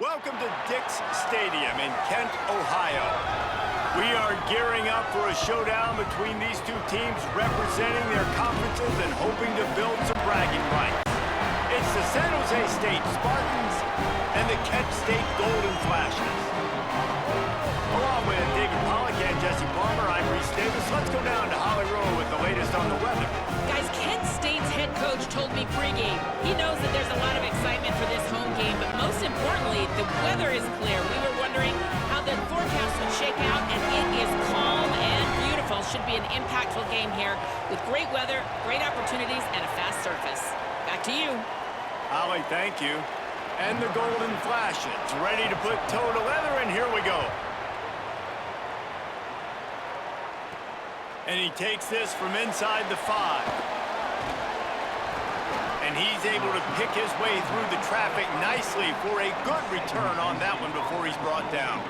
Welcome to Dick's Stadium in Kent, Ohio. We are gearing up for a showdown between these two teams representing their conferences and hoping to build some bragging rights. It's the San Jose State Spartans and the Kent State Golden Flashes. Along with David Pollack and Jesse Palmer, I'm Reese Davis. Let's go down to Holly Rowe with the latest on the weather. Guys, Kent State's head coach told me pregame he knows that there's a lot of excitement for this home game, but most importantly, the weather is clear. We were wondering how the forecast would shake out, and it is calm and beautiful. Should be an impactful game here with great weather, great opportunities, and a fast surface. Back to you. Holly, thank you. And the Golden Flashes ready to put toe to leather, and here we go. And he takes this from inside the 5. And he's able to pick his way through the traffic nicely for a good return on that one before he's brought down.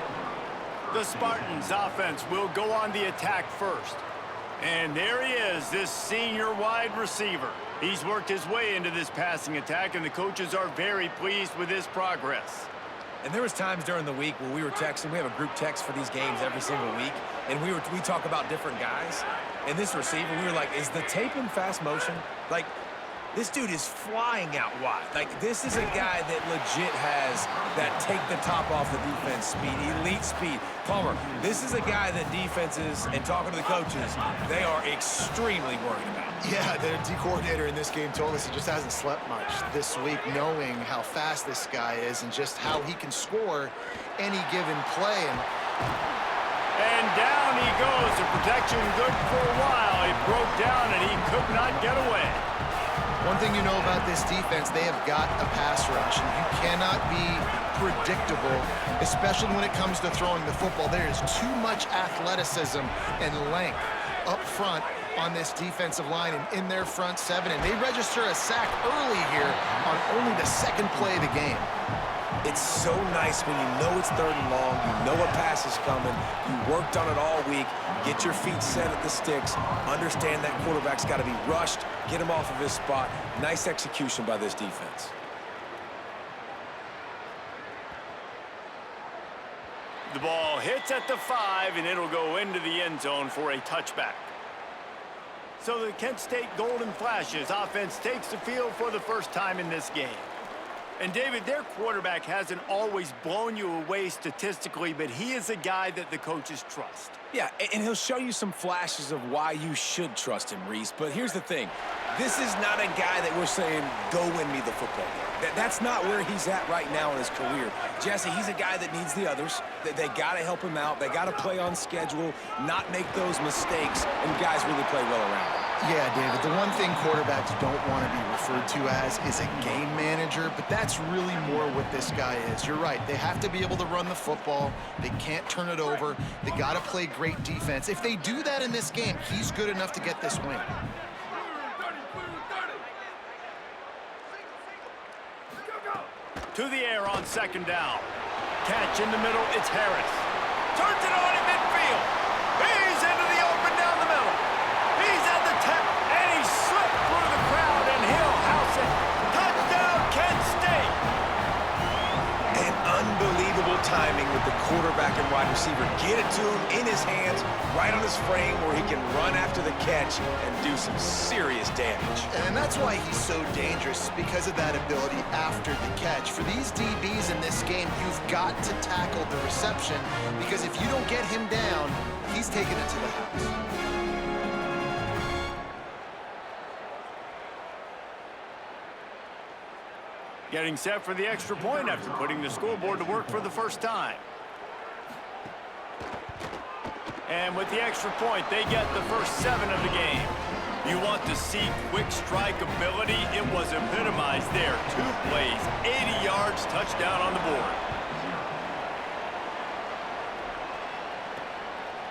The Spartans offense will go on the attack first. And there he is, this senior wide receiver. He's worked his way into this passing attack, and the coaches are very pleased with his progress. And there was times during the week where we were texting. We have a group text for these games every single week, and we talk about different guys. And this receiver, we were like, is the tape in fast motion? Like, this dude is flying out wide. Like, this is a guy that legit has that take the top off the defense speed, elite speed. Palmer, this is a guy that defenses, and talking to the coaches, they are extremely worried about. Yeah, the D coordinator in this game told us he just hasn't slept much this week, knowing how fast this guy is and just how he can score any given play. And down he goes. The protection good for a while. It broke down, and he could not get away. One thing you know about this defense, they have got a pass rush, and you cannot be predictable, especially when it comes to throwing the football. There is too much athleticism and length up front on this defensive line and in their front 7, and they register a sack early here on only the second play of the game. It's so nice when you know it's 3rd and long, you know a pass is coming, you worked on it all week, get your feet set at the sticks, understand that quarterback's got to be rushed, get him off of his spot. Nice execution by this defense. The ball hits at the 5, and it'll go into the end zone for a touchback. So the Kent State Golden Flashes offense takes the field for the first time in this game. And, David, their quarterback hasn't always blown you away statistically, but he is a guy that the coaches trust. Yeah, and he'll show you some flashes of why you should trust him, Reese. But here's the thing. This is not a guy that we're saying, go win me the football game. That's not where he's at right now in his career. Jesse, he's a guy that needs the others. They got to help him out. They got to play on schedule, not make those mistakes, and guys really play well around him. Yeah, David, the one thing quarterbacks don't want to be referred to as is a game manager, but that's really more what this guy is. You're right. They have to be able to run the football. They can't turn it over. They got to play great defense. If they do that in this game, he's good enough to get this win. To the air on 2nd down. Catch in the middle, it's Harris. Turns it on in midfield. He's into the open down the middle. He's at the 10, and he slipped through the crowd, and he'll house it. Touchdown, Kent State. And unbelievable timing with the quarterback and wide receiver. Get it to him in his hands, right on his frame, where he can run after the catch and do some serious damage. And that's why he's so dangerous, because of that ability after the catch. For these DBs in this game, you've got to tackle the reception, because if you don't get him down, he's taking it to the house. Getting set for the extra point after putting the scoreboard to work for the first time. And with the extra point, they get the first 7 of the game. You want to see quick strike ability? It was epitomized there. 2 plays, 80 yards, touchdown on the board.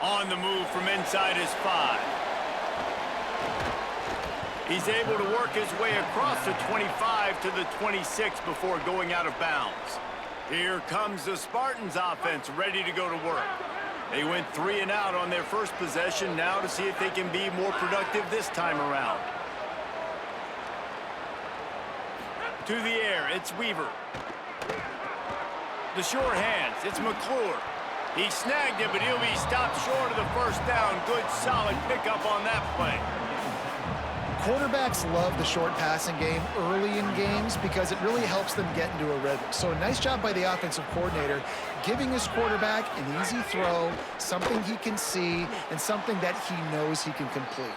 On the move from inside his 5. He's able to work his way across the 25 to the 26 before going out of bounds. Here comes the Spartans offense ready to go to work. They went 3 and out on their first possession, now to see if they can be more productive this time around. To the air, it's Weaver. The sure hands. It's McClure. He snagged it, but he'll be stopped short of the first down. Good, solid pickup on that play. Quarterbacks love the short passing game early in games because it really helps them get into a rhythm. So nice job by the offensive coordinator giving his quarterback an easy throw, something he can see, and something that he knows he can complete.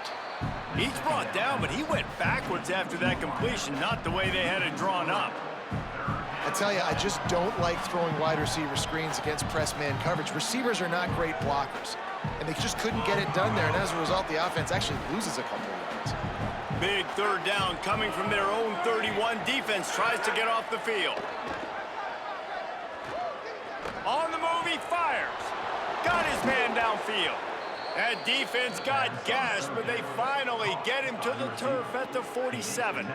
He's brought down, but he went backwards after that completion, not the way they had it drawn up. I tell you, I just don't like throwing wide receiver screens against press man coverage. Receivers are not great blockers, and they just couldn't get it done there, and as a result, the offense actually loses a couple of yards. Big third down coming from their own 31. Defense tries to get off the field. On the move, he fires. Got his man downfield. That defense got gashed, but they finally get him to the turf at the 47.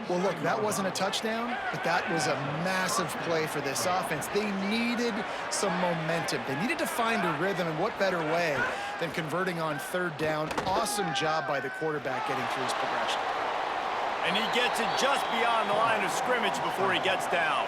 Well, look, that wasn't a touchdown, but that was a massive play for this offense. They needed some momentum. They needed to find a rhythm, and what better way than converting on third down. Awesome job by the quarterback getting through his progression. And he gets it just beyond the line of scrimmage before he gets down.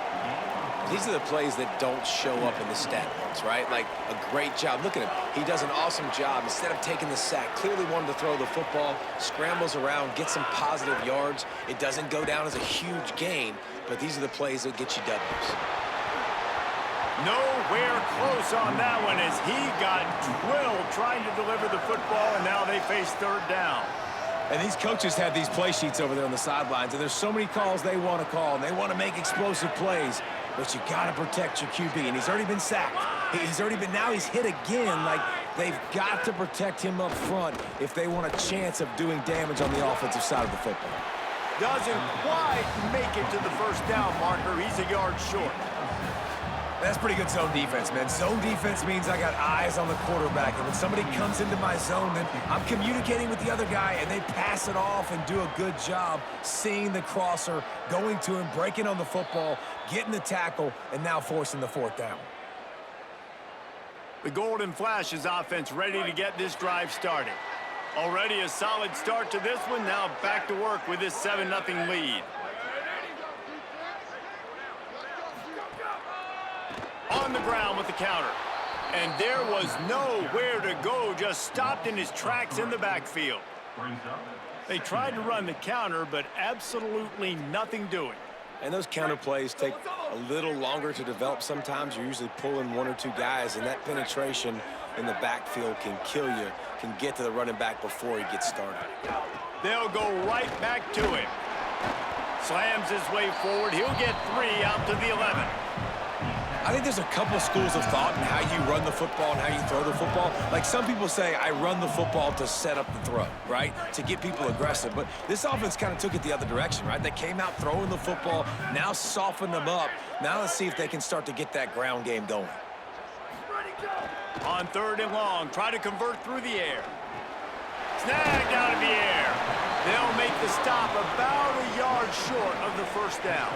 These are the plays that don't show up in the stat books, right? Like a great job. Look at him. He does an awesome job. Instead of taking the sack, clearly wanted to throw the football, scrambles around, gets some positive yards. It doesn't go down as a huge gain, but these are the plays that get you W's. Nowhere close on that one as he got drilled trying to deliver the football, and now they face third down. And these coaches have these play sheets over there on the sidelines, and there's so many calls they want to call, and they want to make explosive plays. But you got to protect your QB, and he's already been sacked. Now he's hit again. Like, they've got to protect him up front if they want a chance of doing damage on the offensive side of the football. Doesn't quite make it to the first down marker. He's a yard short. That's pretty good zone defense, man. Zone defense means I got eyes on the quarterback, and when somebody comes into my zone, then I'm communicating with the other guy, and they pass it off and do a good job seeing the crosser, going to him, breaking on the football, getting the tackle, and now forcing the fourth down. The Golden Flash's offense ready to get this drive started. Already a solid start to this one. Now back to work with this 7-0 lead. On the ground with the counter. And there was nowhere to go, just stopped in his tracks in the backfield. They tried to run the counter, but absolutely nothing doing. And those counter plays take a little longer to develop sometimes. You're usually pulling one or two guys, and that penetration in the backfield can kill you, can get to the running back before he gets started. They'll go right back to him. Slams his way forward. He'll get 3 out to the 11. I think there's a couple schools of thought in how you run the football and how you throw the football. Like some people say, I run the football to set up the throw, right? To get people aggressive. But this offense kind of took it the other direction, right? They came out throwing the football, now softened them up. Now let's see if they can start to get that ground game going. On third and long, try to convert through the air. Snagged out of the air. They'll make the stop about a yard short of the first down.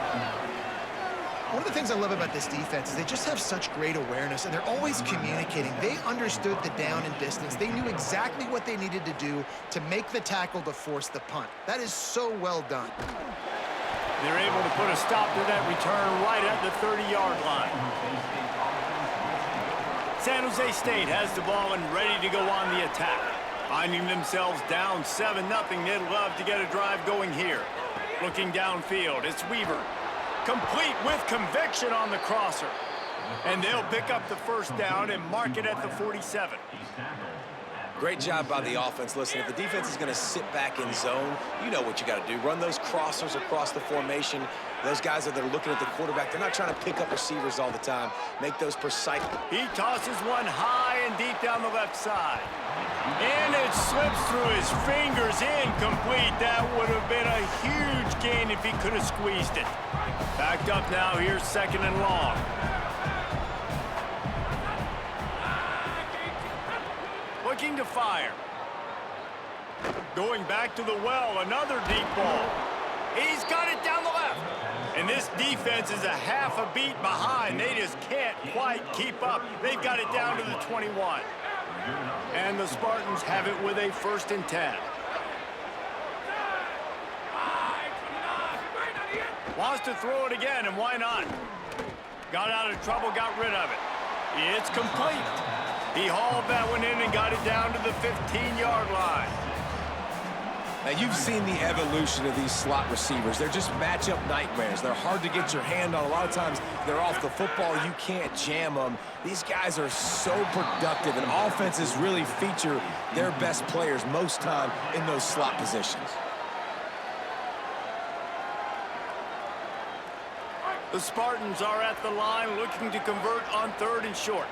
One of the things I love about this defense is they just have such great awareness, and they're always communicating. They understood the down and distance. They knew exactly what they needed to do to make the tackle to force the punt. That is so well done. They're able to put a stop to that return right at the 30-yard line. San Jose State has the ball and ready to go on the attack. Finding themselves down 7-0, they'd love to get a drive going here. Looking downfield, it's Weaver. Complete with conviction on the crosser. And they'll pick up the first down and mark it at the 47. Great job by the offense. Listen, if the defense is going to sit back in zone, you know what you got to do. Run those crossers across the formation. Those guys that are looking at the quarterback, they're not trying to pick up receivers all the time. Make those precise. He tosses one high and deep down the left side. And it slips through his fingers, incomplete. That would have been a huge gain if he could have squeezed it. Backed up now, here's second and long. Looking to fire. Going back to the well, another deep ball. He's got it down the left. And this defense is a half a beat behind. They just can't quite keep up. They've got it down to the 21. And the Spartans have it with a 1st and 10. Wants to throw it again, and why not? Got out of trouble, got rid of it. It's complete. He hauled that one in and got it down to the 15-yard line. Now, you've seen the evolution of these slot receivers. They're just matchup nightmares. They're hard to get your hand on. A lot of times, they're off the football. You can't jam them. These guys are so productive, and offenses really feature their best players most time in those slot positions. The Spartans are at the line looking to convert on 3rd and short.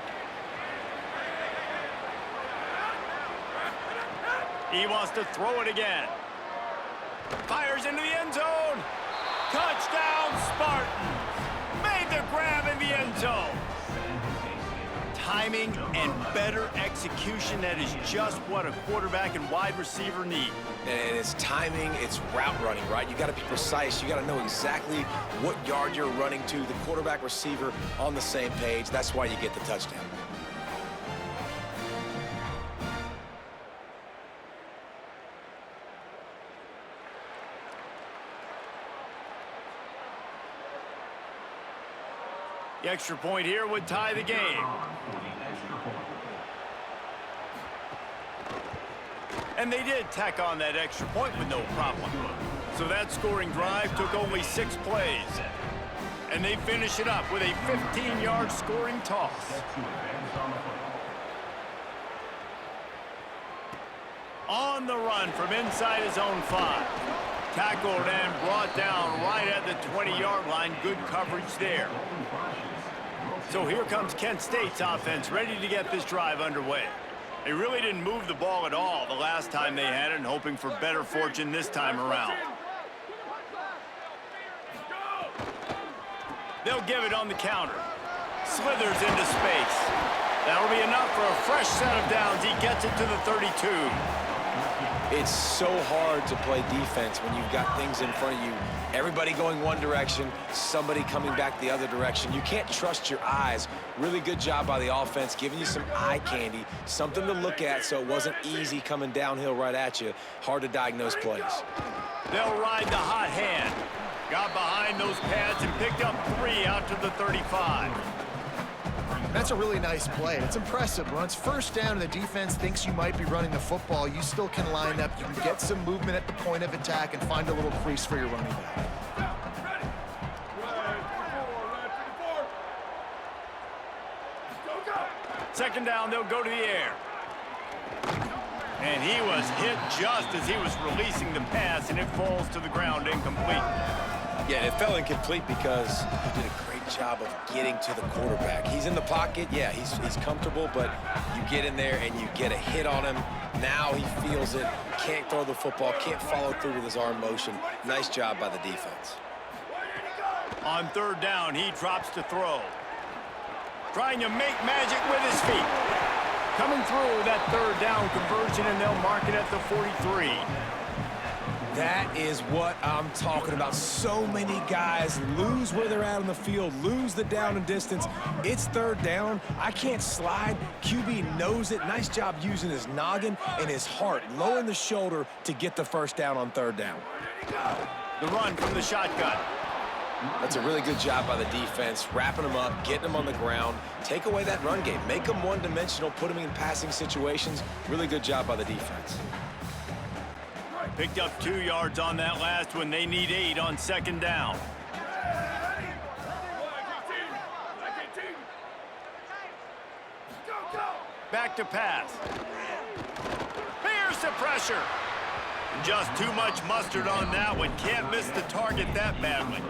He wants to throw it again. Fires into the end zone. Touchdown, Spartans. Made the grab in the end zone. Timing and better execution, that is just what a quarterback and wide receiver need. And it's timing, it's route running, right? You got to be precise. You got to know exactly what yard you're running to. The quarterback receiver on the same page. That's why you get the touchdown. The extra point here would tie the game. And they did tack on that extra point with no problem. So that scoring drive took only 6 plays. And they finish it up with a 15-yard scoring toss. On the run from inside his own 5. Tackled and brought down right at the 20-yard line. Good coverage there. So here comes Kent State's offense, ready to get this drive underway. They really didn't move the ball at all the last time they had it, and hoping for better fortune this time around. They'll give it on the counter. Slithers into space. That'll be enough for a fresh set of downs. He gets it to the 32. It's so hard to play defense when you've got things in front of you. Everybody going one direction, somebody coming back the other direction. You can't trust your eyes. Really good job by the offense, giving you some eye candy, something to look at so it wasn't easy coming downhill right at you. Hard to diagnose plays. They'll ride the hot hand. Got behind those pads and picked up 3 out to the 35. That's a really nice play. It's impressive. When it's first down and the defense thinks you might be running the football, you still can line up. You can get some movement at the point of attack and find a little crease for your running back. Second down, they'll go to the air. And he was hit just as he was releasing the pass, and it falls to the ground incomplete. Yeah, it fell incomplete because he did a great job of getting to the quarterback. He's in the pocket, yeah, he's comfortable, but you get in there and you get a hit on him. Now he feels it, can't throw the football, can't follow through with his arm motion. Nice job by the defense. On 3rd down, he drops to throw. Trying to make magic with his feet. Coming through that 3rd down conversion, and they'll mark it at the 43. That is what I'm talking about. So many guys lose where they're at on the field, lose the down and distance. It's 3rd down. I can't slide. QB knows it. Nice job using his noggin and his heart, lowering the shoulder to get the first down on 3rd down. The run from the shotgun. That's a really good job by the defense, wrapping them up, getting them on the ground. Take away that run game. Make them one-dimensional, put them in passing situations. Really good job by the defense. Picked up 2 yards on that last one. They need 8 on 2nd down. Back to pass. Here's the pressure. Just too much mustard on that one. Can't miss the target that badly.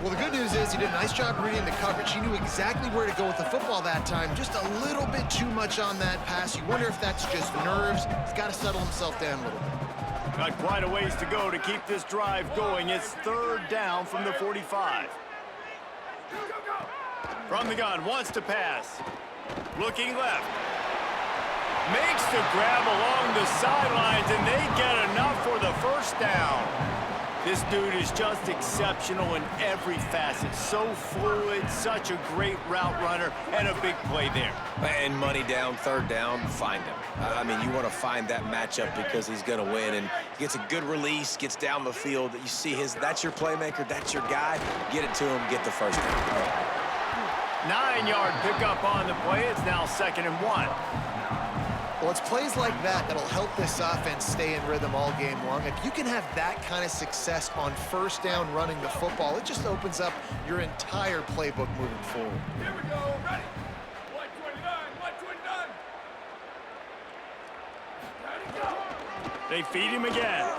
Well, the good news is he did a nice job reading the coverage. He knew exactly where to go with the football that time. Just a little bit too much on that pass. You wonder if that's just nerves. He's got to settle himself down a little bit. Got quite a ways to go to keep this drive going. It's 3rd down from the 45. From the gun, wants to pass. Looking left. Makes the grab along the sidelines, and they get enough for the first down. This dude is just exceptional in every facet. So fluid, such a great route runner, and a big play there. And money down, 3rd down, find him. I mean, you want to find that matchup because he's going to win, and gets a good release, gets down the field. You see that's your playmaker, that's your guy. Get it to him, get the first down. 9-yard pickup on the play. It's now 2nd and 1. Well, it's plays like that that'll help this offense stay in rhythm all game long. If you can have that kind of success on first down running the football, it just opens up your entire playbook moving forward. Here we go, ready. 129, 129. Ready, go. They feed him again.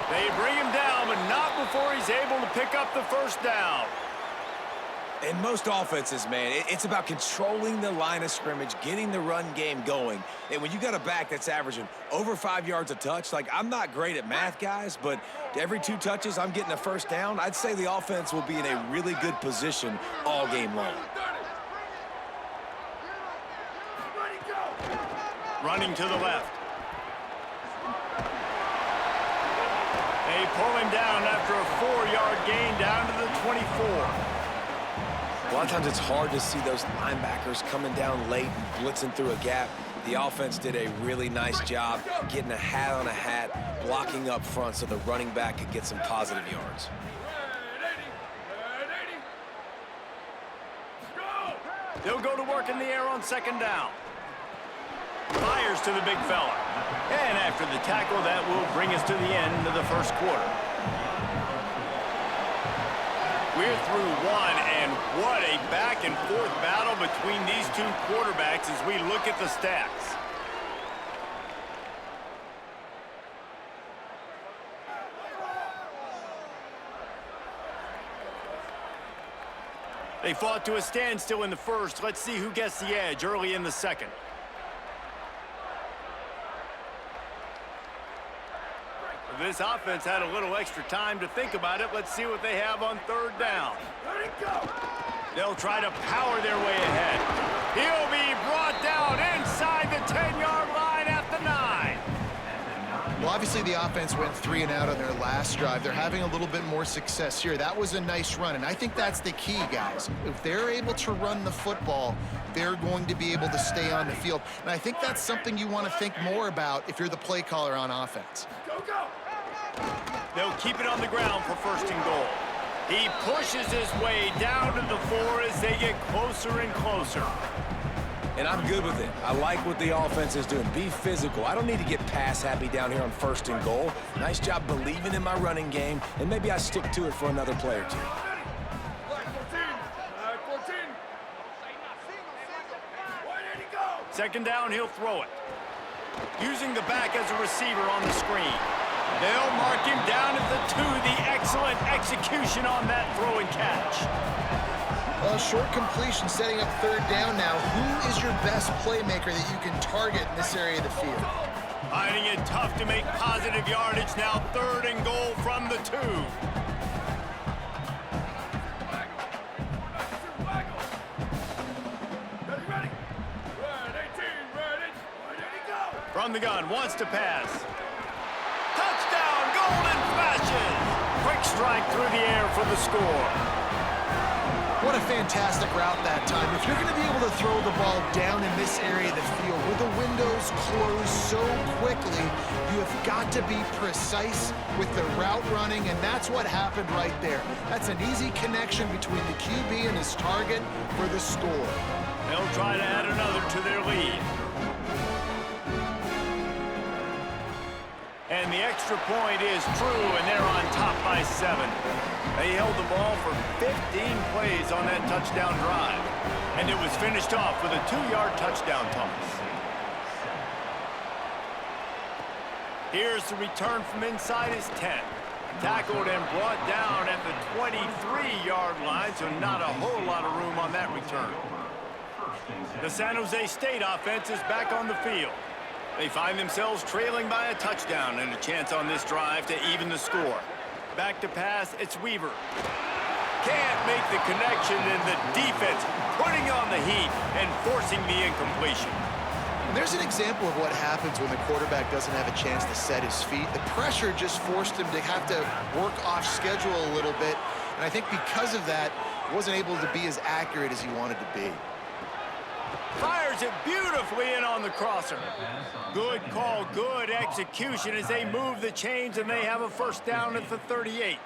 They bring him down, but not before he's able to pick up the first down. In most offenses, man, it's about controlling the line of scrimmage, getting the run game going. And when you got a back that's averaging over 5 yards a touch, like, I'm not great at math, guys, but every 2 touches, I'm getting a first down. I'd say the offense will be in a really good position all game long. Running to the left. They pull him down after a 4-yard gain down to the 24. A lot of times it's hard to see those linebackers coming down late and blitzing through a gap. The offense did a really nice job getting a hat on a hat, blocking up front so the running back could get some positive yards. They'll go to work in the air on 2nd down. Fires to the big fella. And after the tackle, that will bring us to the end of the first quarter. We're through one, and what a back-and-forth battle between these two quarterbacks as we look at the stats. They fought to a standstill in the first. Let's see who gets the edge early in the second. This offense had a little extra time to think about it. Let's see what they have on 3rd down. Let it go. They'll try to power their way ahead. He'll be brought down inside the 10-yard line at the 9. Well, obviously the offense went 3 and out on their last drive. They're having a little bit more success here. That was a nice run, and I think that's the key, guys. If they're able to run the football, they're going to be able to stay on the field. And I think that's something you want to think more about if you're the play caller on offense. Go, go. They'll keep it on the ground for 1st and goal. He pushes his way down to the 4 as they get closer and closer. And I'm good with it. I like what the offense is doing. Be physical. I don't need to get pass happy down here on 1st and goal. Nice job believing in my running game, and maybe I stick to it for another play or 2. 2nd down, he'll throw it. Using the back as a receiver on the screen. They'll mark him down at the 2. The excellent execution on that throw and catch. A short completion setting up 3rd down now. Who is your best playmaker that you can target in this area of the field? Finding it tough to make positive yardage. Now 3rd and goal from the 2. From the gun, wants to pass. Touchdown, golden flashes. Quick strike through the air for the score. What a fantastic route that time. If you're going to be able to throw the ball down in this area of the field where the windows close so quickly, you have got to be precise with the route running, and that's what happened right there. That's an easy connection between the QB and his target for the score. They'll try to add another to their lead. And the extra point is true, and they're on top by 7. They held the ball for 15 plays on that touchdown drive. And it was finished off with a 2-yard touchdown toss. Here's the return from inside his 10. Tackled and brought down at the 23-yard line, so not a whole lot of room on that return. The San Jose State offense is back on the field. They find themselves trailing by a touchdown and a chance on this drive to even the score. Back to pass, it's Weaver. Can't make the connection, and the defense putting on the heat and forcing the incompletion. And there's an example of what happens when the quarterback doesn't have a chance to set his feet. The pressure just forced him to have to work off schedule a little bit. And I think because of that, he wasn't able to be as accurate as he wanted to be. Fires it beautifully in on the crosser. Good call, good execution as they move the chains, and they have a first down at the 38.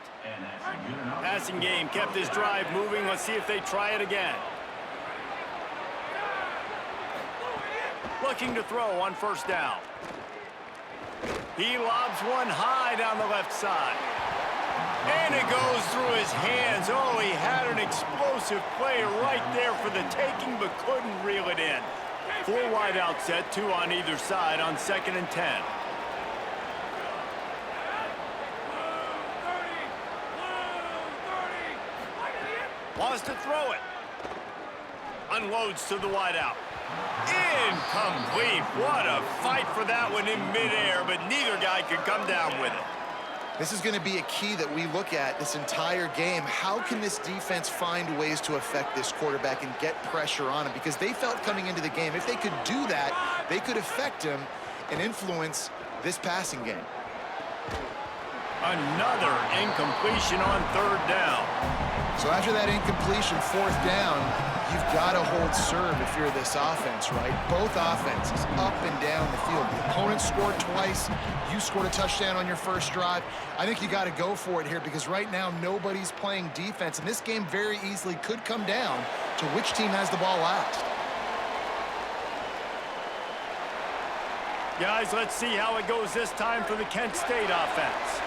Passing game kept this drive moving. Let's see if they try it again. Looking to throw on first down. He lobs one high down the left side. And it goes through his hands. Oh, he had an explosive play right there for the taking, but couldn't reel it in. 4 wide out set, 2 on either side on 2nd and 10. Wants to throw it. Unloads to the wide out. Incomplete. What a fight for that one in midair, but neither guy could come down with it. This is going to be a key that we look at this entire game. How can this defense find ways to affect this quarterback and get pressure on him? Because they felt coming into the game, if they could do that, they could affect him and influence this passing game. Another incompletion on 3rd down. So after that incompletion, 4th down, you've got to hold serve if you're this offense, right? Both offenses up and down the field. The opponent scored twice. You scored a touchdown on your first drive. I think you got to go for it here because right now nobody's playing defense, and this game very easily could come down to which team has the ball last. Guys, let's see how it goes this time for the Kent State offense.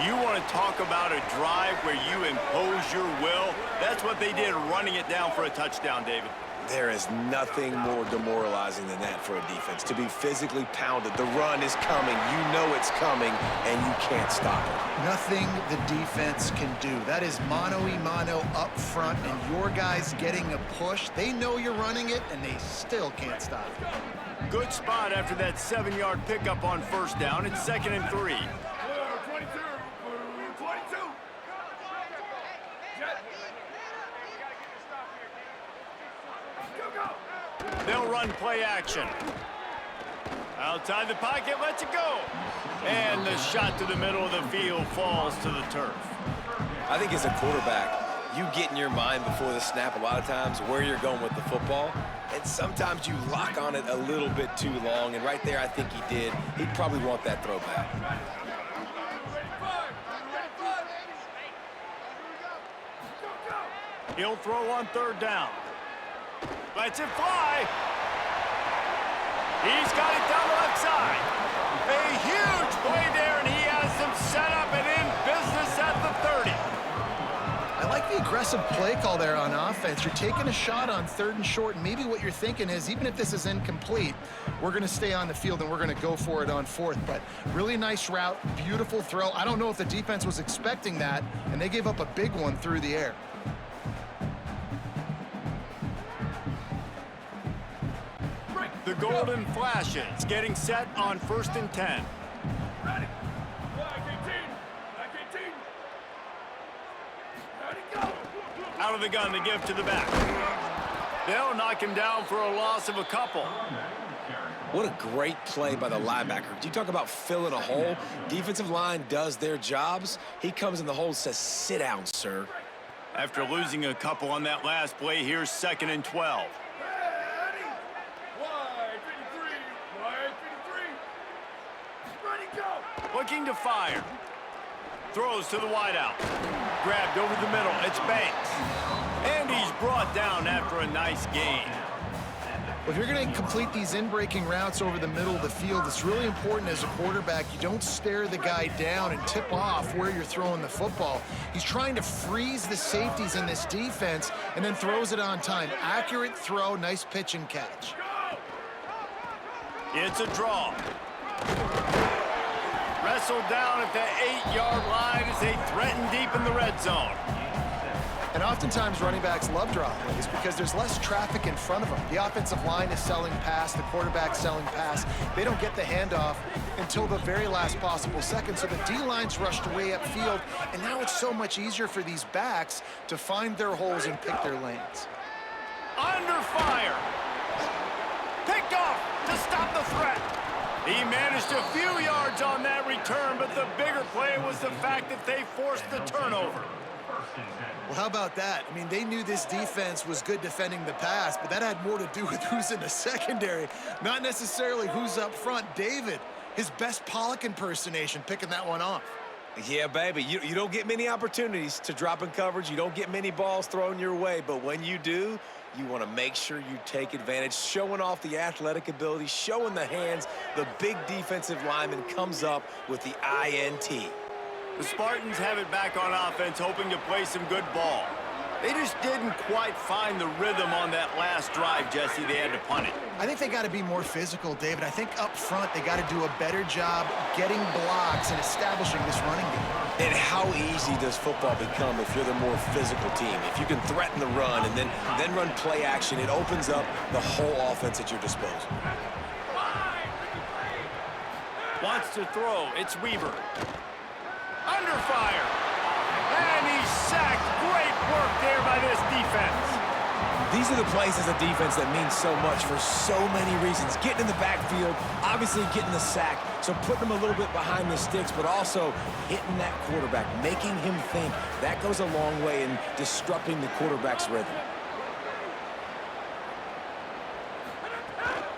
You want to talk about a drive where you impose your will? That's what they did, running it down for a touchdown, David. There is nothing more demoralizing than that for a defense, to be physically pounded. The run is coming. You know it's coming, and you can't stop it. Nothing the defense can do. That is mano-a-mano up front, and your guys getting a push. They know you're running it, and they still can't stop it. Good spot after that 7-yard pickup on first down. It's 2nd and 3. They'll run play action. Outside the pocket, lets it go. And the shot to the middle of the field falls to the turf. I think as a quarterback, you get in your mind before the snap a lot of times where you're going with the football. And sometimes you lock on it a little bit too long. And right there, I think he did. He'd probably want that throw back. He'll throw on 3rd down. Lets it fly. He's got it down the left side. A huge play there, and he has them set up and in business at the 30. I like the aggressive play call there on offense. You're taking a shot on 3rd and short, and maybe what you're thinking is, even if this is incomplete, we're going to stay on the field and we're going to go for it on 4th. But really nice route, beautiful throw. I don't know if the defense was expecting that, and they gave up a big one through the air. The Golden Flashes getting set on 1st and 10. Ready. Flag 18. Flag 18. Ready, go. Out of the gun to give to the back. They'll knock him down for a loss of a couple. What a great play by the linebacker. You talk about filling a hole. Defensive line does their jobs. He comes in the hole and says, sit down, sir. After losing a couple on that last play, here's 2nd and 12. Looking to fire. Throws to the wideout. Grabbed over the middle. It's Banks. And he's brought down after a nice gain. If you're going to complete these in-breaking routes over the middle of the field, it's really important as a quarterback you don't stare the guy down and tip off where you're throwing the football. He's trying to freeze the safeties in this defense and then throws it on time. Accurate throw, nice pitch and catch. It's a draw. Wrestled down at the 8-yard line as they threaten deep in the red zone. And oftentimes running backs love draw plays because there's less traffic in front of them. The offensive line is selling pass, the quarterback's selling pass. They don't get the handoff until the very last possible second, so the D-line's rushed way upfield, and now it's so much easier for these backs to find their holes and pick their lanes. Under fire. Picked off to stop the threat. He managed a few yards on that return, but the bigger play was the fact that they forced the turnover. Well, how about that? I mean, they knew this defense was good defending the pass, but that had more to do with who's in the secondary, not necessarily who's up front. David, his best Pollock impersonation, picking that one off. Yeah, baby, you don't get many opportunities to drop in coverage. You don't get many balls thrown your way, but when you do, you want to make sure you take advantage, showing off the athletic ability, showing the hands. The big defensive lineman comes up with the INT. The Spartans have it back on offense, hoping to play some good ball. They just didn't quite find the rhythm on that last drive, Jesse. They had to punt it. I think they got to be more physical, David. I think up front they got to do a better job getting blocks and establishing this running game. And how easy does football become if you're the more physical team? If you can threaten the run and then run play action, it opens up the whole offense at your disposal. Wants to throw. It's Weaver. Under fire. And he's sacked. Great work there by this defense. These are the plays as a defense that mean so much for so many reasons. Getting in the backfield, obviously getting the sack, so putting them a little bit behind the sticks, but also hitting that quarterback, making him think. That goes a long way in disrupting the quarterback's rhythm.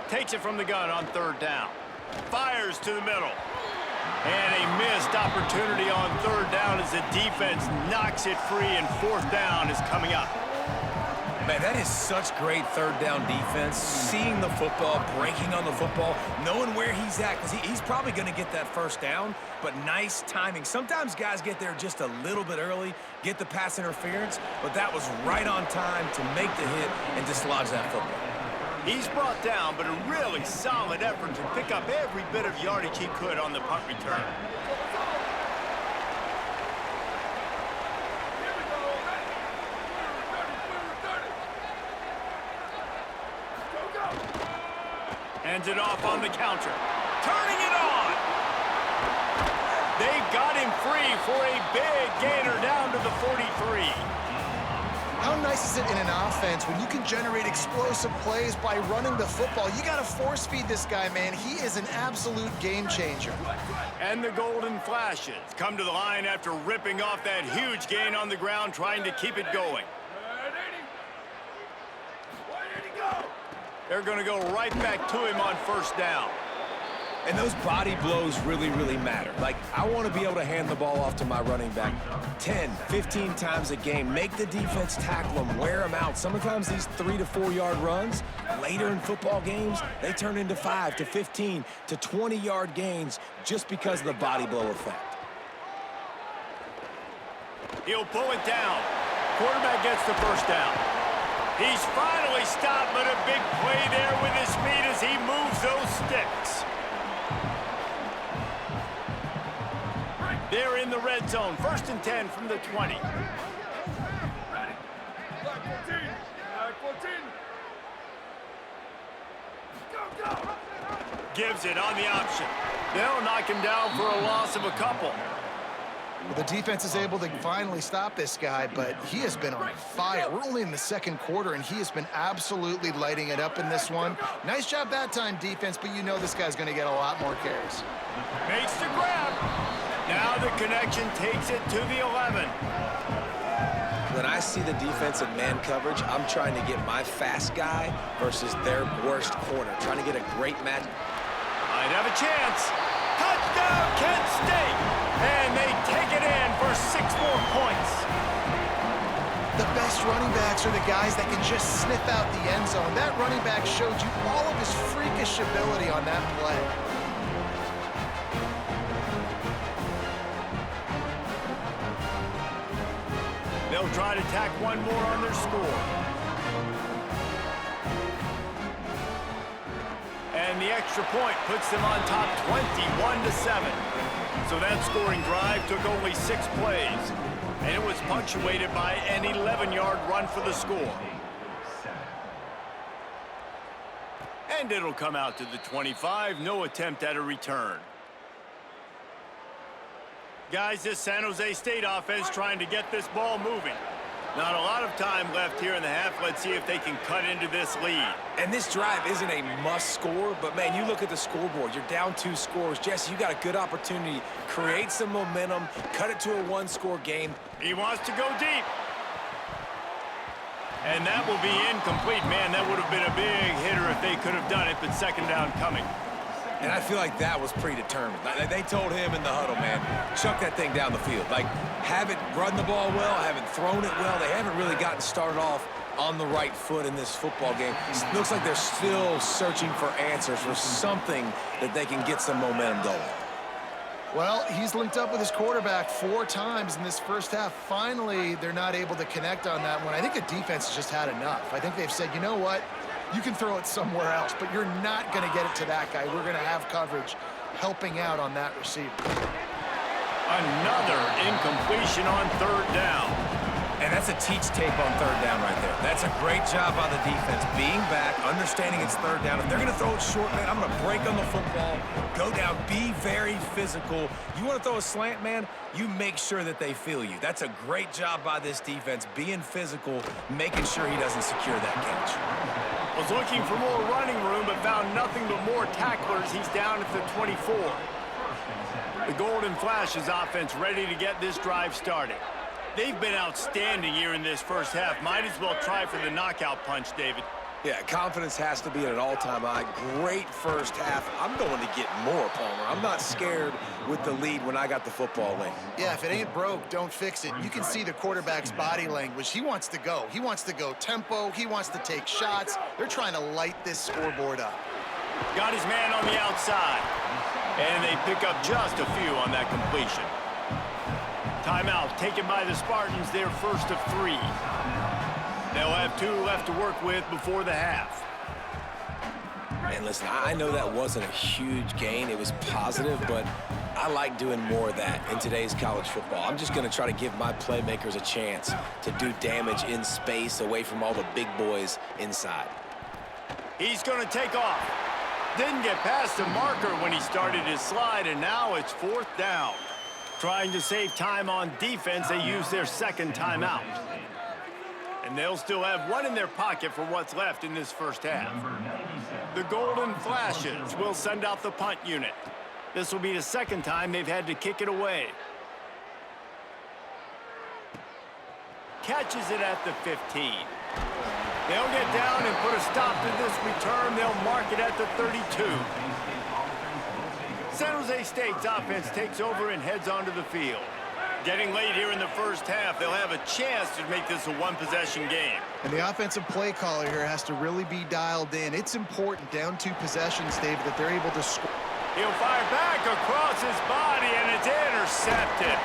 Takes it from the gun on third down. Fires to the middle. And a missed opportunity on third down as the defense knocks it free, and fourth down is coming up. Man, that is such great third down defense. Seeing the football, breaking on the football, knowing where he's at, because he's probably going to get that first down, but nice timing. Sometimes guys get there just a little bit early, get the pass interference, but that was right on time to make the hit and dislodge that football. He's brought down, but a really solid effort to pick up every bit of yardage he could on the punt return. Hands it off on the counter. Turning it on! They got him free for a big gainer down to the 43. How nice is it in an offense when you can generate explosive plays by running the football? You got to force feed this guy, man. He is an absolute game changer. And the golden flashes come to the line after ripping off that huge gain on the ground, trying to keep it going. They're going to go right back to him on first down. And those body blows really, really matter. Like, I want to be able to hand the ball off to my running back 10, 15 times a game. Make the defense tackle them, wear them out. Sometimes these 3 to 4 yard runs, later in football games, they turn into 5 to 15 to 20 yard gains just because of the body blow effect. He'll pull it down. Quarterback gets the first down. He's finally stopped, but a big play there with his feet as he moves those sticks. They're in the red zone. First and 10 from the 20. Ready. Black 14. Black 14. Go, go. Gives it on the option. They'll knock him down for a loss of a couple. Well, the defense is able to finally stop this guy, but he has been on fire. We're only in the second quarter, and he has been absolutely lighting it up in this one. Nice job that time, defense, but you know this guy's going to get a lot more carries. Makes the grab. Now the connection takes it to the 11. When I see the defense in man coverage, I'm trying to get my fast guy versus their worst corner, trying to get a great match. Might have a chance. Touchdown, Kent State! And they take it in for 6 more points. The best running backs are the guys that can just sniff out the end zone. That running back showed you all of his freakish ability on that play. They'll try to tack one more on their score. And the extra point puts them on top 21-7. So that scoring drive took only 6 plays. And it was punctuated by an 11-yard run for the score. And it'll come out to the 25. No attempt at a return. Guys, this San Jose State offense trying to get this ball moving. Not a lot of time left here in the half. Let's see if they can cut into this lead. And this drive isn't a must score, but man, you look at the scoreboard, you're down 2 scores. Jesse, you got a good opportunity. Create some momentum, cut it to a 1-score game. He wants to go deep. And that will be incomplete. Man, that would have been a big hitter if they could have done it, but second down coming. And I feel like that was predetermined. They told him in the huddle, man, chuck that thing down the field. Like, haven't run the ball well, haven't thrown it well. They haven't really gotten started off on the right foot in this football game. It looks like they're still searching for answers, for something that they can get some momentum going. Well, he's linked up with his quarterback 4 times in this first half. Finally, they're not able to connect on that one. I think the defense has just had enough. I think they've said, you know what? You can throw it somewhere else, but you're not going to get it to that guy. We're going to have coverage helping out on that receiver. Another incompletion on third down. And that's a teach tape on third down right there. That's a great job by the defense. Being back, understanding it's third down. If they're going to throw it short, man, I'm going to break on the football, go down, be very physical. You want to throw a slant, man, you make sure that they feel you. That's a great job by this defense, being physical, making sure he doesn't secure that catch. Was looking for more running room, but found nothing but more tacklers. He's down at the 24. The Golden Flash's offense ready to get this drive started. They've been outstanding here in this first half. Might as well try for the knockout punch, David. Yeah, confidence has to be at an all-time high. Great first half. I'm going to get more, Palmer. I'm not scared with the lead when I got the football late. Yeah, if it ain't broke, don't fix it. You can see the quarterback's body language. He wants to go. He wants to go tempo. He wants to take shots. They're trying to light this scoreboard up. Got his man on the outside. And they pick up just a few on that completion. Timeout taken by the Spartans, their first of 3. They'll have 2 left to work with before the half. Man, listen, I know that wasn't a huge gain. It was positive, but I like doing more of that in today's college football. I'm just going to try to give my playmakers a chance to do damage in space away from all the big boys inside. He's going to take off. Didn't get past the marker when he started his slide, and now it's 4th down. Trying to save time on defense, they use their second timeout. And they'll still have 1 in their pocket for what's left in this first half. The Golden Flashes will send out the punt unit. This will be the second time they've had to kick it away. Catches it at the 15. They'll get down and put a stop to this return. They'll mark it at the 32. San Jose State's offense takes over and heads onto the field. Getting late here in the first half, they'll have a chance to make this a 1-possession game. And the offensive play caller here has to really be dialed in. It's important, down 2 possessions, David, that they're able to score. He'll fire back across his body, and it's intercepted.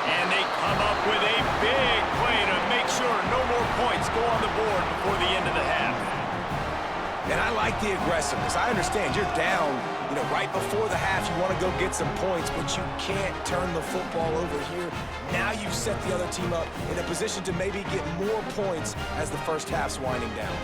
And they come up with a big play to make sure no more points go on the board before the end of the half. And I like the aggressiveness. I understand you're down, right before the half. You want to go get some points, but you can't turn the football over here. Now you've set the other team up in a position to maybe get more points as the first half's winding down.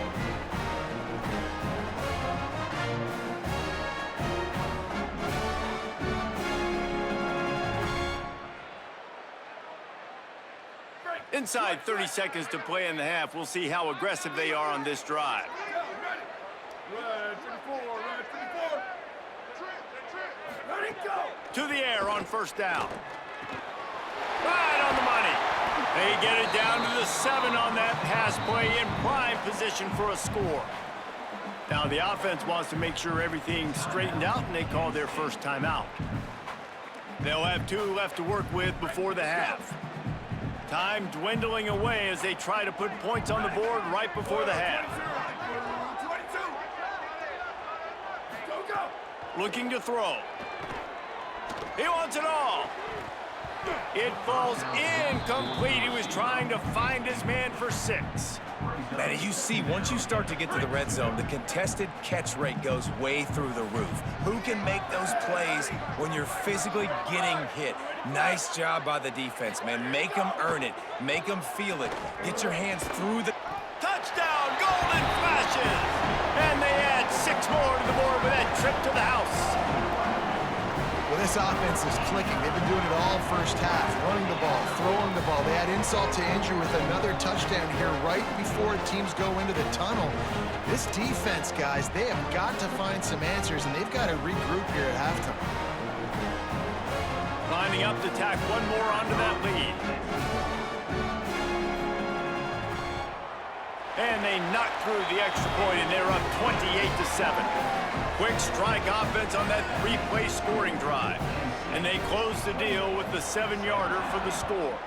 Inside 30 seconds to play in the half. We'll see how aggressive they are on this drive. To the air on first down. Right on the money. They get it down to the 7 on that pass play, in prime position for a score. Now the offense wants to make sure everything's straightened out, and they call their first timeout. They'll have 2 left to work with before the half. Time dwindling away as they try to put points on the board right before the half. Looking to throw. He wants it all. It falls incomplete. He was trying to find his man for 6. Man, you see, once you start to get to the red zone, the contested catch rate goes way through the roof. Who can make those plays when you're physically getting hit? Nice job by the defense, man. Make them earn it. Make them feel it. Get your hands through the... Touchdown, Golden Flashes! And they add 6 more to the board with that trip to the house. Well, This offense is clicking. They've been doing it all first half, running the ball, throwing the ball. They add insult to injury with another touchdown here right before teams go into the tunnel. This defense, guys, they have got to find some answers, and they've got to regroup here at halftime. Lining up to tack one more onto that lead. And they knock through the extra point, and they're up 28-7. Quick strike offense on that three-play scoring drive. And they close the deal with the 7-yarder for the score.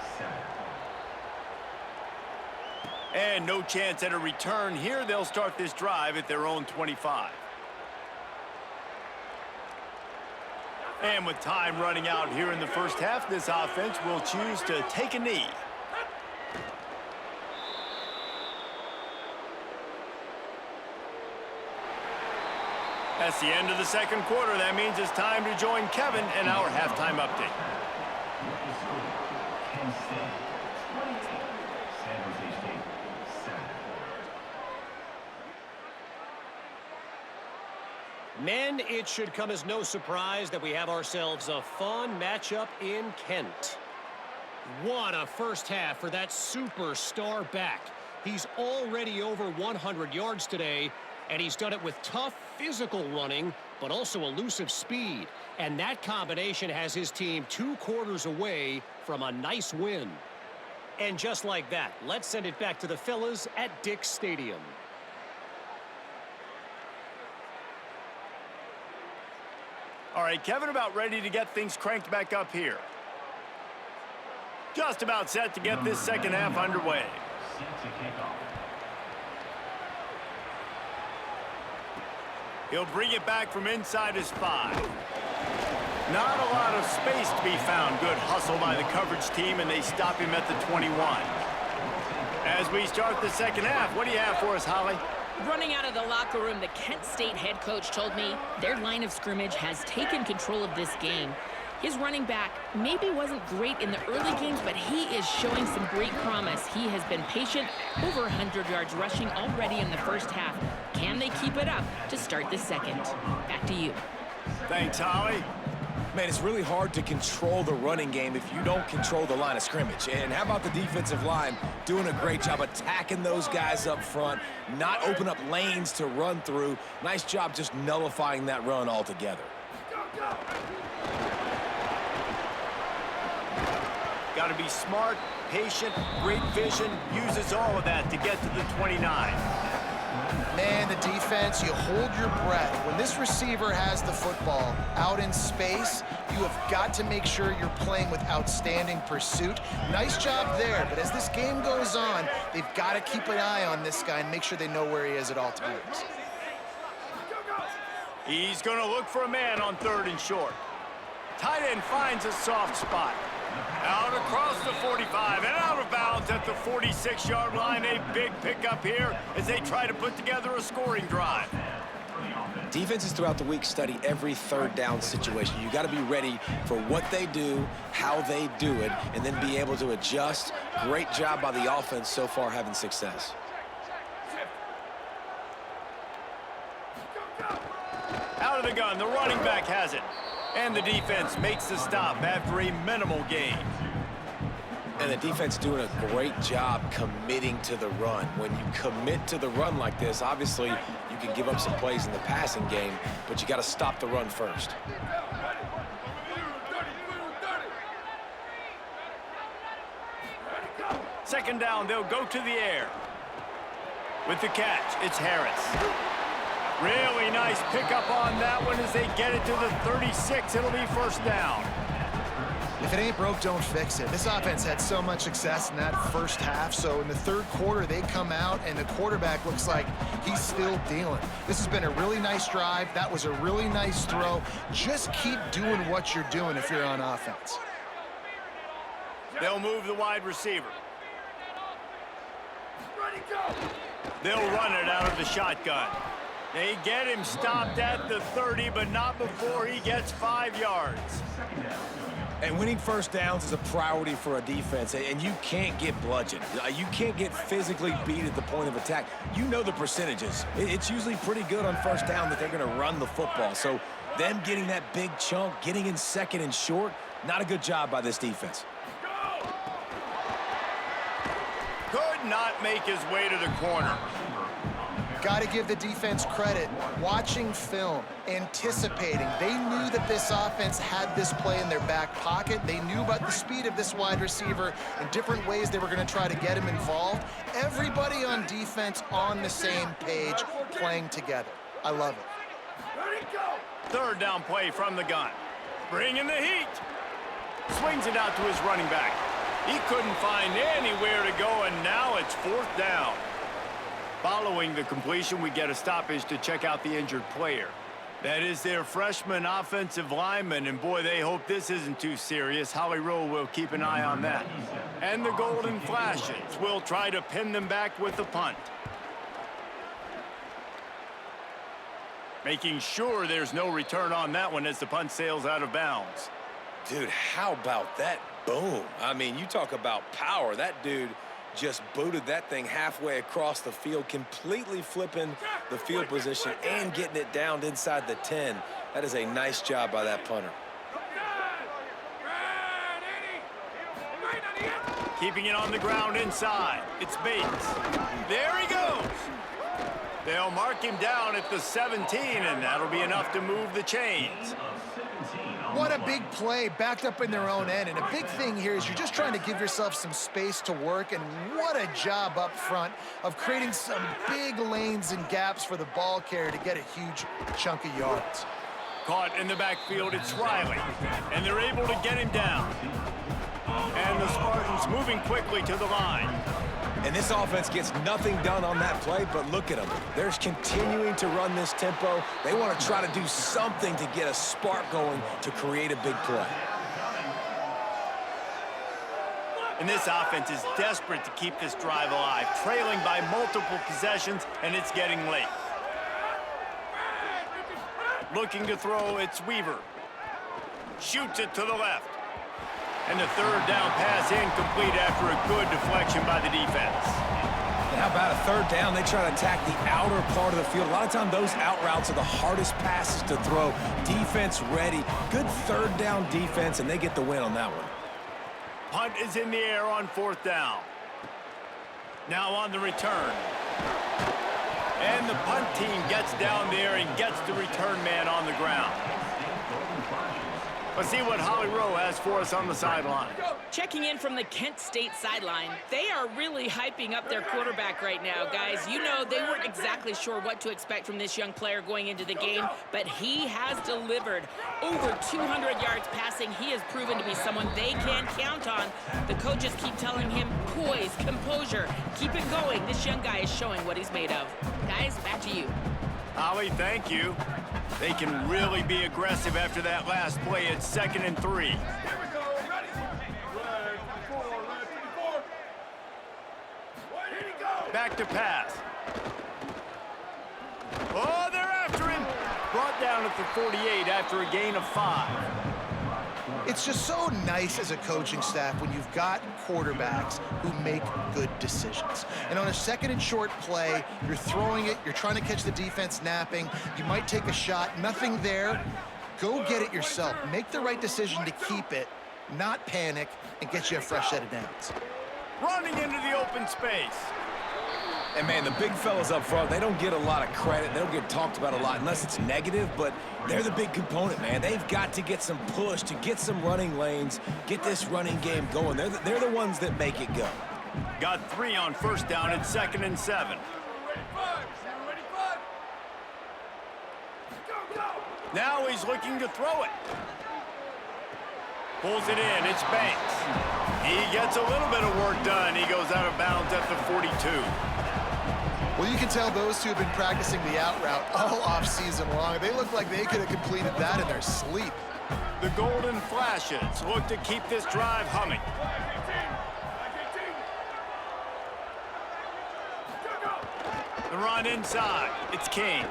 And no chance at a return here. They'll start this drive at their own 25. And with time running out here in the first half, this offense will choose to take a knee. That's the end of the second quarter. That means it's time to join Kevin in our halftime update. Men, it should come as no surprise that we have ourselves a fun matchup in Kent. What a first half for that superstar back. He's already over 100 yards today, and he's done it with tough physical running, but also elusive speed. And that combination has his team 2 quarters away from a nice win. And just like that, let's send it back to the fellas at Dick's Stadium. All right, Kevin, about ready to get things cranked back up here. Just about set to get this second half underway. He'll bring it back from inside his 5. Not a lot of space to be found. Good hustle by the coverage team, and they stop him at the 21. As we start the second half, what do you have for us, Holly? Running out of the locker room, the Kent State head coach told me their line of scrimmage has taken control of this game. His running back maybe wasn't great in the early games, but he is showing some great promise. He has been patient, over 100 yards rushing already in the first half. Can they keep it up to start the second? Back to you. Thanks, Holly. Man, it's really hard to control the running game if you don't control the line of scrimmage. And how about the defensive line doing a great job attacking those guys up front, not open up lanes to run through. Nice job just nullifying that run altogether. Got to be smart, patient, great vision, uses all of that to get to the 29. Man, the defense, you hold your breath. When this receiver has the football out in space, you have got to make sure you're playing with outstanding pursuit. Nice job there, but as this game goes on, they've got to keep an eye on this guy and make sure they know where he is at all times. He's going to look for a man on 3rd and short. Tight end finds a soft spot. Out across the 45 and out of bounds at the 46-yard line. A big pickup here as they try to put together a scoring drive. Defenses throughout the week study every 3rd down situation. You got to be ready for what they do, how they do it, and then be able to adjust. Great job by the offense so far having success. Out of the gun, the running back has it. And the defense makes the stop after a minimal gain. And the defense doing a great job committing to the run. When you commit to the run like this, obviously you can give up some plays in the passing game, but you got to stop the run first. Second down, they'll go to the air. With the catch, it's Harris. Really nice pickup on that one as they get it to the 36. It'll be first down. If it ain't broke, don't fix it. This offense had so much success in that first half, so in the 3rd quarter, they come out, and the quarterback looks like he's still dealing. This has been a really nice drive. That was a really nice throw. Just keep doing what you're doing if you're on offense. They'll move the wide receiver. They'll run it out of the shotgun. They get him stopped at the 30, but not before he gets 5 yards. And winning first downs is a priority for a defense, and you can't get bludgeoned. You can't get physically beat at the point of attack. You know the percentages. It's usually pretty good on first down that they're going to run the football. So Them getting that big chunk, getting in second and short, not a good job by this defense. Could not make his way to the corner. Got to give the defense credit. Watching film, anticipating. They knew that this offense had this play in their back pocket. They knew about the speed of this wide receiver and different ways they were going to try to get him involved. Everybody on defense on the same page, playing together. I love it. Ready, go! Third down play from the gun. Bringing the heat. Swings it out to his running back. He couldn't find anywhere to go, and now it's fourth down. Following the completion, we get a stoppage to check out the injured player. That is their freshman offensive lineman, and boy, they hope this isn't too serious. Holly Rowe will keep an eye on that. And the Golden Flashes will try to pin them back with the punt. Making sure there's no return on that one as the punt sails out of bounds. Dude, how about that boom? I mean, you talk about power. That dude just booted that thing halfway across the field, completely flipping the field position and getting it down inside the 10. That is a nice job by that punter. Keeping it on the ground inside. It's Bates. There he goes. They'll mark him down at the 17, and that'll be enough to move the chains. What a big play, backed up in their own end. And a big thing here is you're just trying to give yourself some space to work, and what a job up front of creating some big lanes and gaps for the ball carrier to get a huge chunk of yards. Caught in the backfield, it's Riley, and they're able to get him down. And the Spartans moving quickly to the line. And this offense gets nothing done on that play, but look at them. They're continuing to run this tempo. They want to try to do something to get a spark going to create a big play. And this offense is desperate to keep this drive alive, trailing by multiple possessions, and it's getting late. Looking to throw, it's Weaver. Shoots it to the left. And the third down pass incomplete after a good deflection by the defense. And how about a third down? They try to attack the outer part of the field. A lot of times those out routes are the hardest passes to throw. Defense ready. Good third down defense, and they get the win on that one. Punt is in the air on fourth down. Now on the return. And the punt team gets down there and gets the return man on the ground. Let's see what Holly Rowe has for us on the sideline. Checking in from the Kent State sideline, they are really hyping up their quarterback right now, guys. You know, they weren't exactly sure what to expect from this young player going into the game, but he has delivered over 200 yards passing. He has proven to be someone they can count on. The coaches keep telling him, poise, composure, keep it going. This young guy is showing what he's made of. Guys, back to you. Holly, thank you. They can really be aggressive after that last play. It's 2nd and 3. Here we go, ready? Red 24, red 24. Here he goes. Back to pass. Oh, they're after him. Brought down at the 48 after a gain of 5. It's just so nice as a coaching staff when you've got quarterbacks who make good decisions. And on a 2nd and short play, you're throwing it, you're trying to catch the defense napping, you might take a shot, nothing there. Go get it yourself. Make the right decision to keep it, not panic, and get you a fresh set of downs. Running into the open space. And, man, the big fellas up front, they don't get a lot of credit. They don't get talked about a lot unless it's negative, but they're the big component, man. They've got to get some push, to get some running lanes, get this running game going. They're the ones that make it go. Got 3 on first down at 2nd and 7. Ready, 5. Ready, 5. Go, go. Now he's looking to throw it. Pulls it in. It's Banks. He gets a little bit of work done. He goes out of bounds at the 42. Well, you can tell those two have been practicing the out route all off-season long. They look like they could have completed that in their sleep. The Golden Flashes look to keep this drive humming. The run inside. It's King.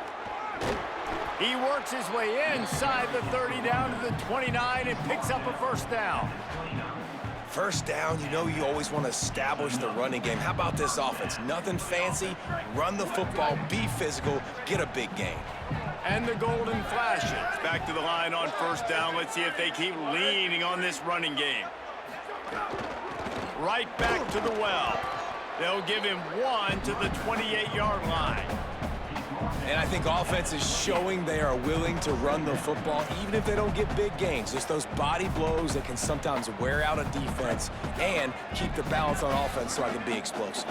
He works his way inside the 30 down to the 29 and picks up a first down. First down, you know you always want to establish the running game. How about this offense? Nothing fancy. Run the football, be physical, get a big gain. And the golden flashes. Back to the line on first down. Let's see if they keep leaning on this running game. Right back to the well. They'll give him 1 to the 28-yard line. And I think offense is showing they are willing to run the football, even if they don't get big gains. Just those body blows that can sometimes wear out a defense and keep the balance on offense so I can be explosive.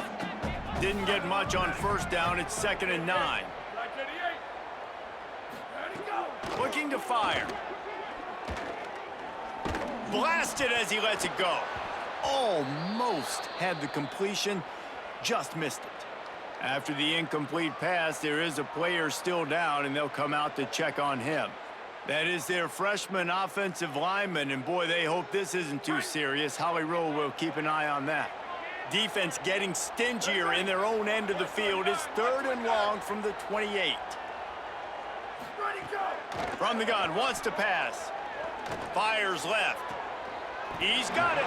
Didn't get much on first down. It's 2nd and 9. Looking to fire. Blasted as he lets it go. Almost had the completion, just missed it. After the incomplete pass, there is a player still down, and they'll come out to check on him. That is their freshman offensive lineman, and boy, they hope this isn't too serious. Holly Rowe will keep an eye on that. Defense getting stingier in their own end of the field. It's 3rd and long from the 28. From the gun, wants to pass. Fires left. He's got it.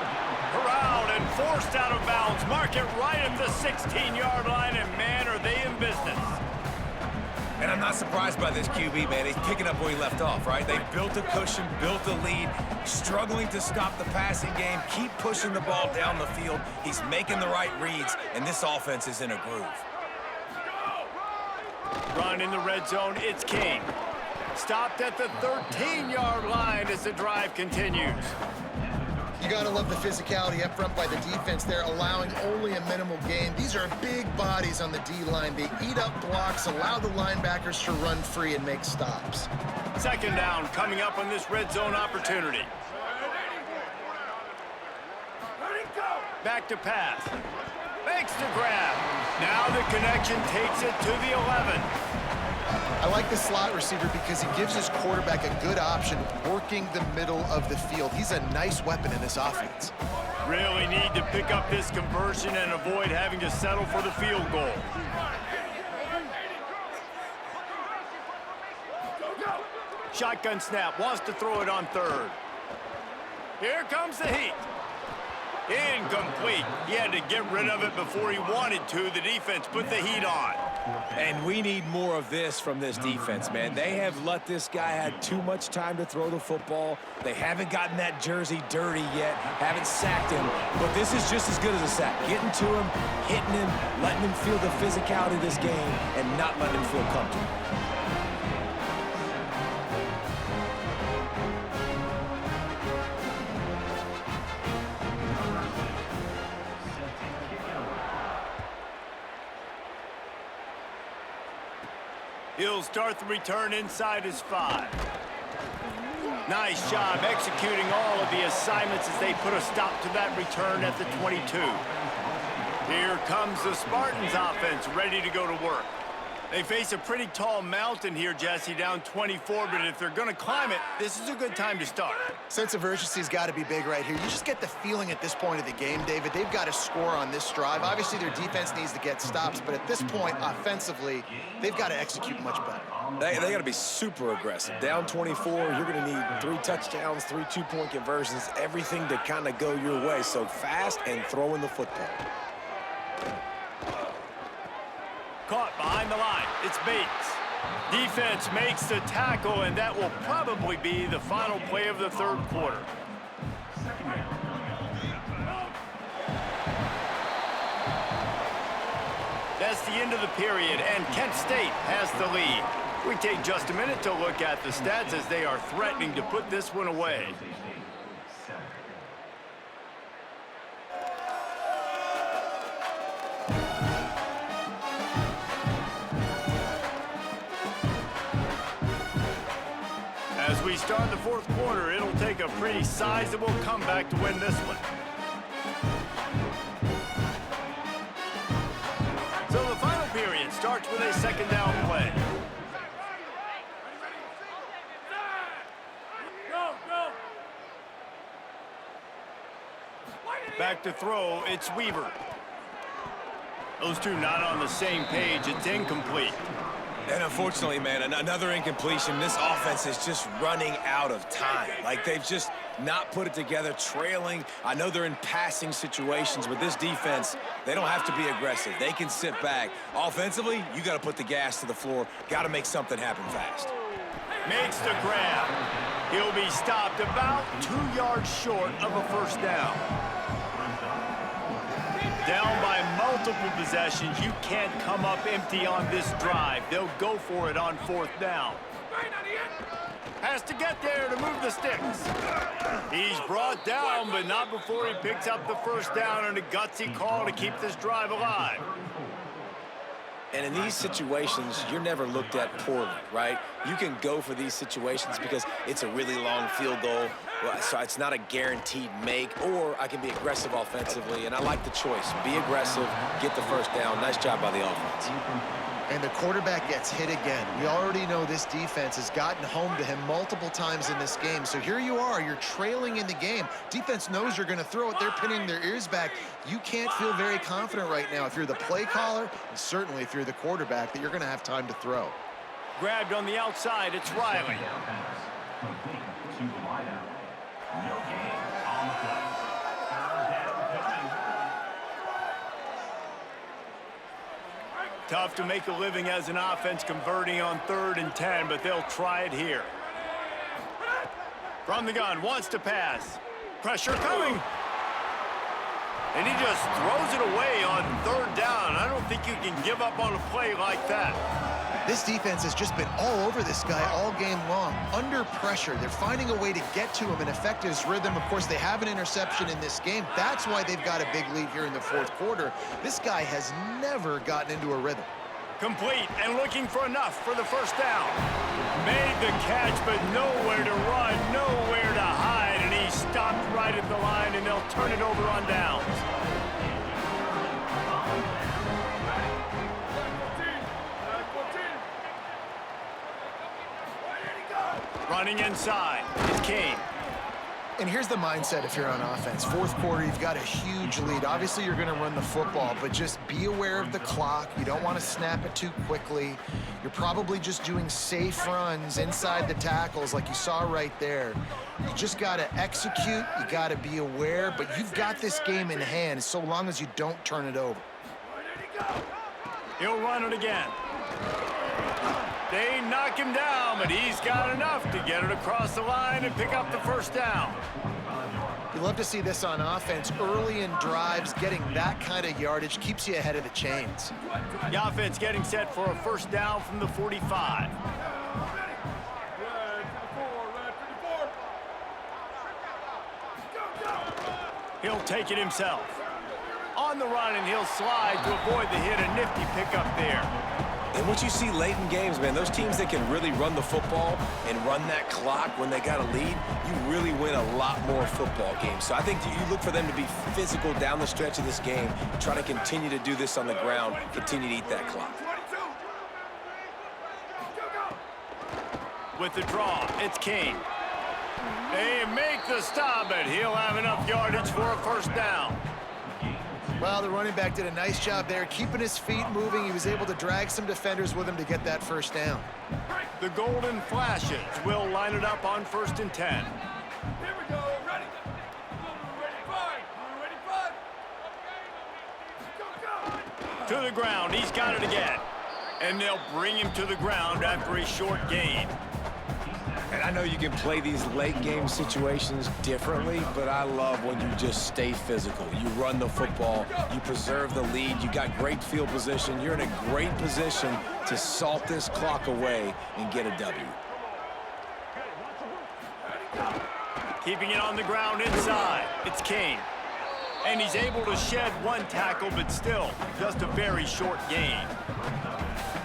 Corralled and forced out of bounds. Mark it right at the 16-yard line, and man, are they in business. And I'm not surprised by this QB, man. He's picking up where he left off, right? They built a cushion, built a lead, struggling to stop the passing game, keep pushing the ball down the field. He's making the right reads, and this offense is in a groove. Run in the red zone, it's King. Stopped at the 13-yard line as the drive continues. You got to love the physicality up front by the defense there, allowing only a minimal gain. These are big bodies on the D-line. They eat up blocks, allow the linebackers to run free and make stops. 2nd down coming up on this red zone opportunity. Back to pass. Makes the grab. Now the connection takes it to the 11. I like the slot receiver because he gives his quarterback a good option working the middle of the field. He's a nice weapon in this offense. Really need to pick up this conversion and avoid having to settle for the field goal. Shotgun snap, wants to throw it on 3rd. Here comes the heat. Incomplete. He had to get rid of it before he wanted to. The defense put the heat on. And we need more of this from this defense, man. They have let this guy have too much time to throw the football. They haven't gotten that jersey dirty yet, haven't sacked him. But this is just as good as a sack. Getting to him, hitting him, letting him feel the physicality of this game, and not letting him feel comfortable. He'll start the return inside his 5. Nice job executing all of the assignments as they put a stop to that return at the 22. Here comes the Spartans offense ready to go to work. They face a pretty tall mountain here, Jesse, down 24, but if they're going to climb it, this is a good time to start. Sense of urgency's got to be big right here. You just get the feeling at this point of the game, David, they've got to score on this drive. Obviously, their defense needs to get stops, but at this point, offensively, they've got to execute much better. They got to be super aggressive. Down 24, you're going to need 3 touchdowns, 3 two-point conversions, everything to kind of go your way. So fast and throwing the football. Caught behind the line. It's Bates. Defense makes the tackle, and that will probably be the final play of the 3rd quarter. That's the end of the period, and Kent State has the lead. We take just a minute to look at the stats as they are threatening to put this one away. As we start the 4th quarter, it'll take a pretty sizable comeback to win this one. So the final period starts with a 2nd down play. Back to throw, it's Weaver. Those two not on the same page, it's incomplete. And unfortunately, man, another incompletion. This offense is just running out of time. Like, they've just not put it together, trailing. I know they're in passing situations, but this defense, they don't have to be aggressive. They can sit back. Offensively, you got to put the gas to the floor. Got to make something happen fast. Makes the grab. He'll be stopped about 2 yards short of a first down. Down by multiple possessions, you can't come up empty on this drive. They'll go for it on fourth down. Has to get there to move the sticks. He's brought down, but not before he picks up the first down and a gutsy call to keep this drive alive. And in these situations, you're never looked at poorly, right? You can go for these situations because it's a really long field goal, so it's not a guaranteed make, or I can be aggressive offensively, and I like the choice. Be aggressive, get the first down. Nice job by the offense. And the quarterback gets hit again. We already know this defense has gotten home to him multiple times in this game. So here you are, you're trailing in the game. Defense knows you're going to throw it. They're pinning their ears back. You can't feel very confident right now if you're the play caller, and certainly if you're the quarterback, that you're going to have time to throw. Grabbed on the outside, it's Riley. Tough to make a living as an offense converting on 3rd and 10, but they'll try it here. From the gun, wants to pass. Pressure coming. And he just throws it away on 3rd down. I don't think you can give up on a play like that. This defense has just been all over this guy all game long. Under pressure, they're finding a way to get to him and affect his rhythm. Of course, they have an interception in this game. That's why they've got a big lead here in the 4th quarter. This guy has never gotten into a rhythm. Complete and looking for enough for the first down. Made the catch, but nowhere to run, nowhere to hide, and he stopped right at the line, and they'll turn it over on downs. Running inside is King. And here's the mindset if you're on offense. 4th quarter, you've got a huge lead. Obviously, you're going to run the football, but just be aware of the clock. You don't want to snap it too quickly. You're probably just doing safe runs inside the tackles like you saw right there. You just got to execute. You got to be aware, but you've got this game in hand so long as you don't turn it over. He'll run it again. They knock him down, but he's got enough to get it across the line and pick up the first down. You love to see this on offense. Early in drives, getting that kind of yardage keeps you ahead of the chains. The offense getting set for a first down from the 45. He'll take it himself. On the run, and he'll slide to avoid the hit. A nifty pickup there. And what you see late in games, man, those teams that can really run the football and run that clock when they got a lead, you really win a lot more football games. So I think you look for them to be physical down the stretch of this game, try to continue to do this on the ground, continue to eat that clock. With the draw, it's King. They make the stop, but he'll have enough yardage for a first down. Well, the running back did a nice job there, keeping his feet moving. He was able to drag some defenders with him to get that first down. The Golden Flashes will line it up on 1st and 10. Here we go. Ready. Ready, five. Ready, five. Go, go. To the ground. He's got it again. And they'll bring him to the ground after a short gain. And I know you can play these late game situations differently, but I love when you just stay physical. You run the football, you preserve the lead, you got great field position, you're in a great position to salt this clock away and get a W. Keeping it on the ground inside, it's King. And he's able to shed one tackle, but still just a very short gain.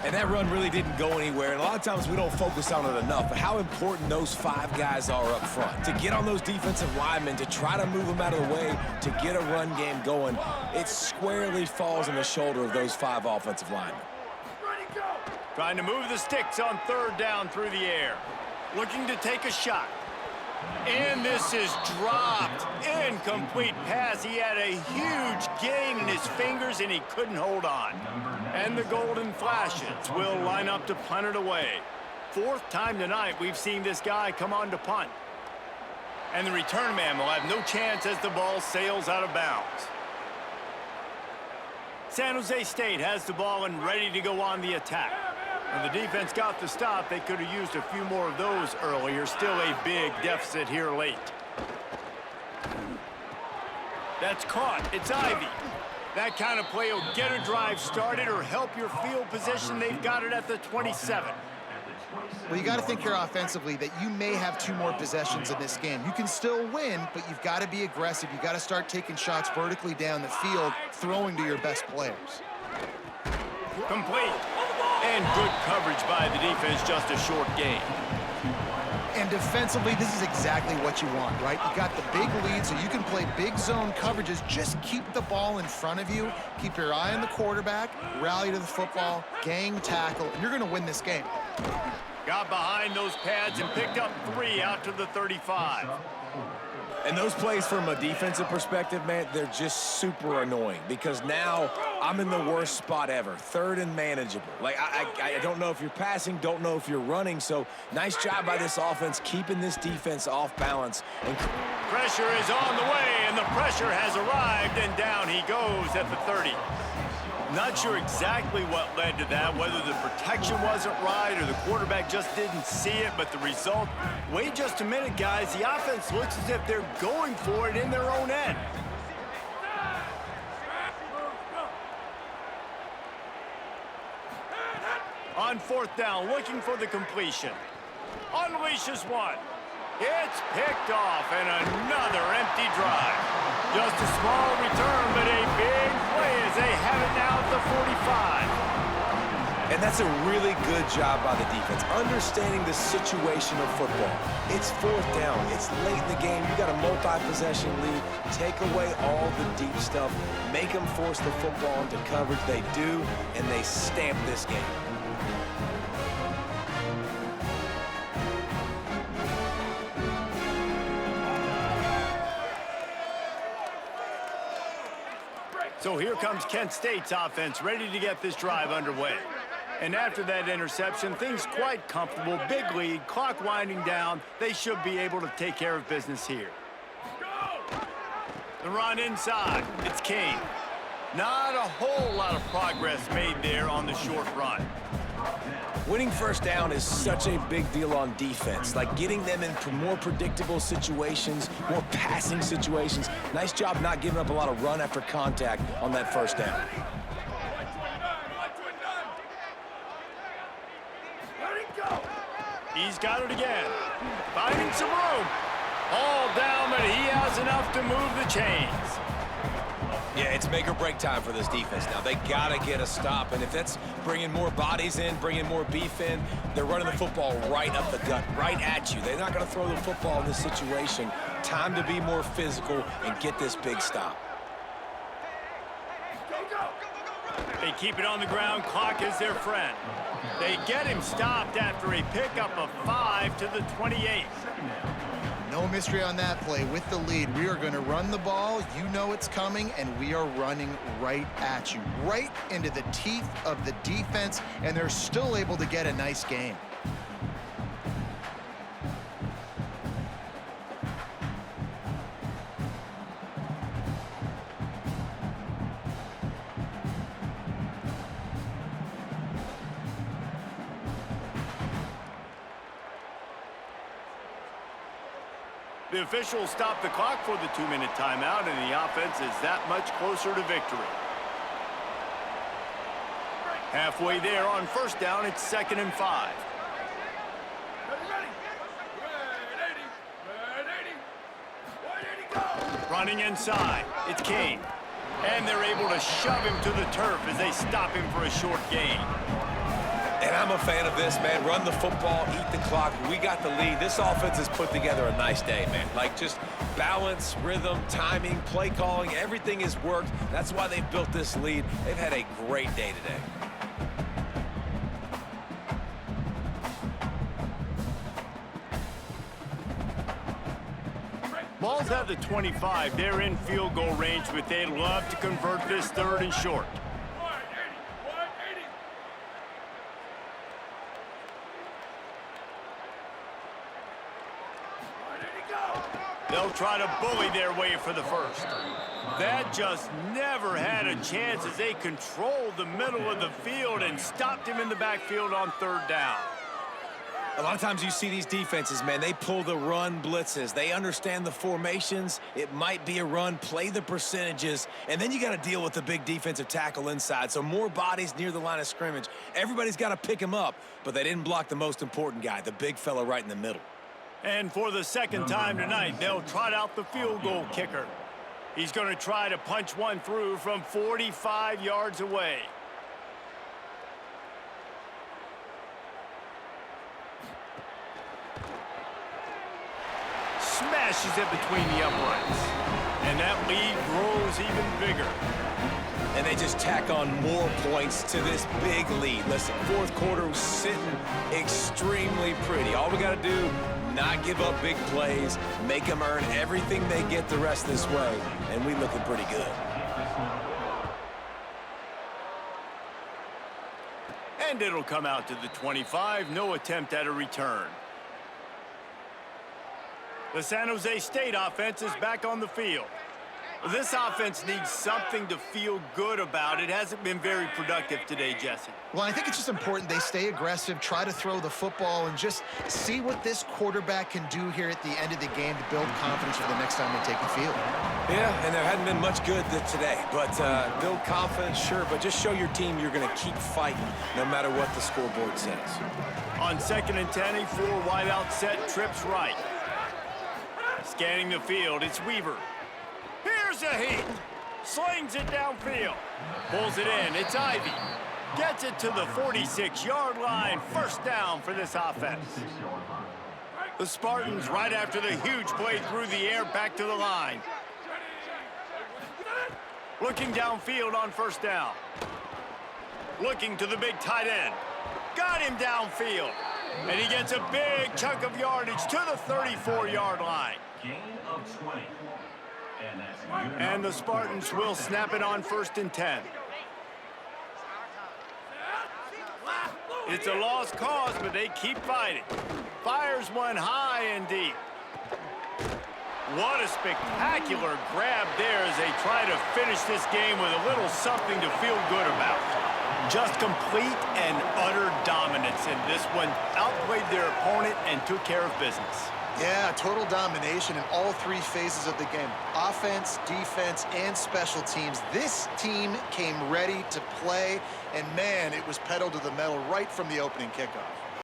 And that run really didn't go anywhere, and a lot of times we don't focus on it enough, but how important those 5 guys are up front. To get on those defensive linemen, to try to move them out of the way, to get a run game going, it squarely falls on the shoulder of those 5 offensive linemen. Trying to move the sticks on 3rd down through the air. Looking to take a shot. And this is dropped. Incomplete pass. He had a huge gain in his fingers, and he couldn't hold on. And the golden flashes will line up to punt it away. Fourth time tonight we've seen this guy come on to punt. And the return man will have no chance as the ball sails out of bounds. San Jose State has the ball and ready to go on the attack. And the defense got the stop. They could have used a few more of those earlier. Still a big deficit here late. That's caught. It's Ivy. That kind of play will get a drive started or help your field position. They've got it at the 27. Well, you got to think here offensively that you may have 2 more possessions in this game. You can still win, but you've got to be aggressive. You've got to start taking shots vertically down the field, throwing to your best players. Complete. And good coverage by the defense, just a short gain. And defensively, this is exactly what you want, right? You got the big lead, so you can play big zone coverages. Just keep the ball in front of you. Keep your eye on the quarterback, rally to the football, gang tackle, and you're going to win this game. Got behind those pads and picked up 3 out to the 35. And those plays from a defensive perspective, man, they're just super annoying because now I'm in the worst spot ever, 3rd and manageable. Like, I don't know if you're passing, don't know if you're running, so nice job by this offense keeping this defense off balance. And pressure is on the way, and the pressure has arrived, and down he goes at the 30. Not sure exactly what led to that, whether the protection wasn't right or the quarterback just didn't see it, but the result, wait just a minute, guys. The offense looks as if they're going for it in their own end. On 4th down, looking for the completion. Unleashes one. It's picked off, and another empty drive. Just a small return, but a big play as they have it now at the 45. And that's a really good job by the defense, understanding the situation of football. It's 4th down. It's late in the game. You got a multi-possession lead. Take away all the deep stuff. Make them force the football into coverage. They do, and they stamp this game. So here comes Kent State's offense, ready to get this drive underway. And after that interception, things quite comfortable. Big lead, clock winding down. They should be able to take care of business here. The run inside. It's Kane. Not a whole lot of progress made there on the short run. Winning 1st down is such a big deal on defense, like getting them into more predictable situations, more passing situations. Nice job not giving up a lot of run after contact on that 1st down. He's got it again. Finding some room. All down, but he has enough to move the chains. Yeah, it's make or break time for this defense now. They got to get a stop, and if that's bringing more bodies in, bringing more beef in, they're running the football right up the gut, right at you. They're not going to throw the football in this situation. Time to be more physical and get this big stop. They keep it on the ground. Clock is their friend. They get him stopped after a pickup of 5 to the 28. No mystery on that play. With the lead, we are going to run the ball. You know it's coming, and we are running right at you, right into the teeth of the defense, and they're still able to get a nice game. The officials stop the clock for the 2-minute timeout, and the offense is that much closer to victory. Halfway there on 1st down, it's 2nd and 5. Running inside, it's Kane. And they're able to shove him to the turf as they stop him for a short gain. And I'm a fan of this, man. Run the football, eat the clock. We got the lead. This offense has put together a nice day, man. Like, just balance, rhythm, timing, play calling, everything has worked. That's why they've built this lead. They've had a great day today. Ball's at the 25. They're in field goal range, but they'd love to convert this 3rd and short. They'll try to bully their way for the first. That just never had a chance as they controlled the middle of the field and stopped him in the backfield on third down. A lot of times you see these defenses, man, they pull the run blitzes. They understand the formations. It might be a run, play the percentages, and then you got to deal with the big defensive tackle inside. So more bodies near the line of scrimmage. Everybody's got to pick him up, but they didn't block the most important guy, the big fella right in the middle. And for the second time tonight, they'll trot out the field goal kicker. He's going to try to punch one through from 45 yards away. Smashes it between the uprights. And that lead grows even bigger. And they just tack on more points to this big lead. Listen, fourth quarter was sitting extremely pretty. All we got to do, not give up big plays, make them earn everything they get the rest this way, and we looking pretty good. And it'll come out to the 25, no attempt at a return. The San Jose State offense is back on the field. This offense needs something to feel good about. It hasn't been very productive today, Jesse. Well, I think it's just important they stay aggressive, try to throw the football, and just see what this quarterback can do here at the end of the game to build confidence for the next time they take the field. Yeah, and there hadn't been much good today. But build confidence, sure, but just show your team you're going to keep fighting no matter what the scoreboard says. On 2nd and 10, a 4-wideout set, trips right. Scanning the field, it's Weaver. Here's a heat. Slings it downfield. Pulls it in, it's Ivy. Gets it to the 46-yard line. First down for this offense. The Spartans, right after the huge play through the air, back to the line. Looking downfield on first down. Looking to the big tight end. Got him downfield. And he gets a big chunk of yardage to the 34-yard line. Gain of 20. And the Spartans will snap it on 1st and 10. It's a lost cause, but they keep fighting. Fires one high and deep. What a spectacular grab there as they try to finish this game with a little something to feel good about. Just complete and utter dominance in this one. Outplayed their opponent and took care of business. Yeah, total domination in all three phases of the game. Offense, defense, and special teams. This team came ready to play, and man, it was pedal to the metal right from the opening kickoff.